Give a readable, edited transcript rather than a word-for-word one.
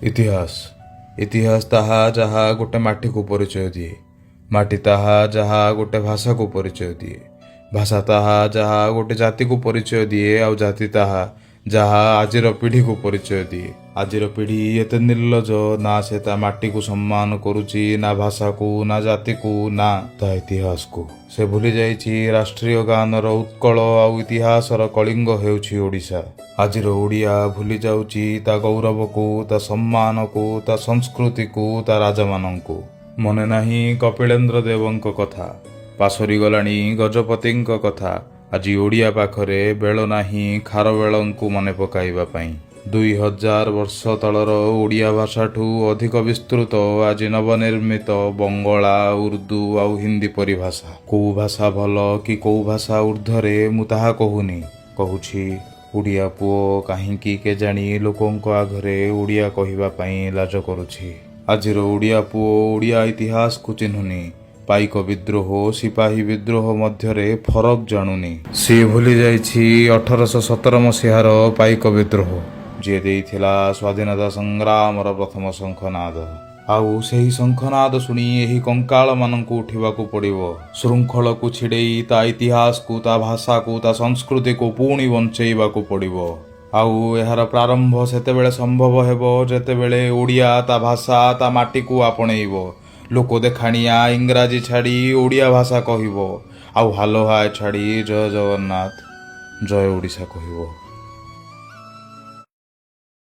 ଇତିହାସ ଇତିହାସ ତାହା ଯାହା ଗୋଟେ ମାଟିକୁ ପରିଚୟ ଦିଏ। ମାଟି ତାହା ଯାହା ଗୋଟେ ଭାଷାକୁ ପରିଚୟ ଦିଏ। ଭାଷା ତାହା ଯାହା ଗୋଟେ ଜାତିକୁ ପରିଚୟ ଦିଏ। ଆଉ ଜାତି ତାହା ଯାହା ଆଜିର ପିଢ଼ିକୁ ପରିଚୟ ଦିଏ। ଆଜିର ପିଢ଼ି ଏତେ ନିର୍ଲଜ, ନା ସେ ତା ମାଟିକୁ ସମ୍ମାନ କରୁଛି, ନା ଭାଷାକୁ, ନା ଜାତିକୁ, ନା ତା ଇତିହାସକୁ। ସେ ଭୁଲି ଯାଇଛି ରାଷ୍ଟ୍ରୀୟ ଗାନର ଉତ୍କଳ ଆଉ ଇତିହାସର କଳିଙ୍ଗ ହେଉଛି ଓଡ଼ିଶା। ଆଜିର ଓଡ଼ିଆ ଭୁଲି ଯାଉଛି ତା ଗୌରବକୁ, ତା ସମ୍ମାନକୁ, ତା ସଂସ୍କୃତିକୁ, ତା ରାଜାମାନଙ୍କୁ। ମନେ ନାହିଁ କପିଳେନ୍ଦ୍ର ଦେବଙ୍କ କଥା, ପାସୋରି ଗଲାଣି ଗଜପତିଙ୍କ କଥା। ଆଜି ଓଡ଼ିଆ ପାଖରେ ବେଳ ନାହିଁ ଖାରବେଳଙ୍କୁ ମନେ ପକାଇବା ପାଇଁ। 2000 ବର୍ଷ ତଳର ଓଡ଼ିଆ ଭାଷାଠୁ ଅଧିକ ବିସ୍ତୃତ ଆଜି ନବନିର୍ମିତ ବଙ୍ଗଳା, ଉର୍ଦ୍ଦୁ ଆଉ ହିନ୍ଦୀ ପରି ଭାଷା। କୋଉ ଭାଷା ଭଲ କି କୋଉ ଭାଷା ଉର୍ଦ୍ଧ୍ୱରେ ମୁଁ ତାହା କହୁନି। କହୁଛି ଓଡ଼ିଆ ପୁଅ କାହିଁକି କେଜାଣି ଲୋକଙ୍କ ଆଗରେ ଓଡ଼ିଆ କହିବା ପାଇଁ ଲାଜ କରୁଛି। ଆଜିର ଓଡ଼ିଆ ପୁଅ ଓଡ଼ିଆ ଇତିହାସକୁ ଚିହ୍ନୁନି। ପାଇକ ବିଦ୍ରୋହ, ସିପାହୀ ବିଦ୍ରୋହ ମଧ୍ୟରେ ଫରକ ଜାଣୁନି। ସିଏ ଭୁଲି ଯାଇଛି 1817 ମସିହାର ପାଇକ ବିଦ୍ରୋହ, ଯିଏ ଦେଇଥିଲା ସ୍ୱାଧୀନତା ସଂଗ୍ରାମର ପ୍ରଥମ ଶଙ୍ଖନାଦ। ଆଉ ସେହି ଶଙ୍ଖନାଦ ଶୁଣି ଏହି କଙ୍କାଳମାନଙ୍କୁ ଉଠିବାକୁ ପଡ଼ିବ। ଶୃଙ୍ଖଳକୁ ଛିଡ଼େଇ ତା ଇତିହାସକୁ, ତା ଭାଷାକୁ, ତା ସଂସ୍କୃତିକୁ ପୁଣି ବଞ୍ଚେଇବାକୁ ପଡ଼ିବ। ଆଉ ଏହାର ପ୍ରାରମ୍ଭ ସେତେବେଳେ ସମ୍ଭବ ହେବ ଯେତେବେଳେ ଓଡ଼ିଆ ତା ଭାଷା, ତା ମାଟିକୁ ଆପଣେଇବ। ଲୋକ ଦେଖାଣିଆ ଇଂରାଜୀ ଛାଡ଼ି ଓଡ଼ିଆ ଭାଷା କହିବ। ଆଉ ହାଲୋ ହାୟ ଛାଡ଼ି ଜୟ ଜଗନ୍ନାଥ, ଜୟ ଓଡ଼ିଶା କହିବ।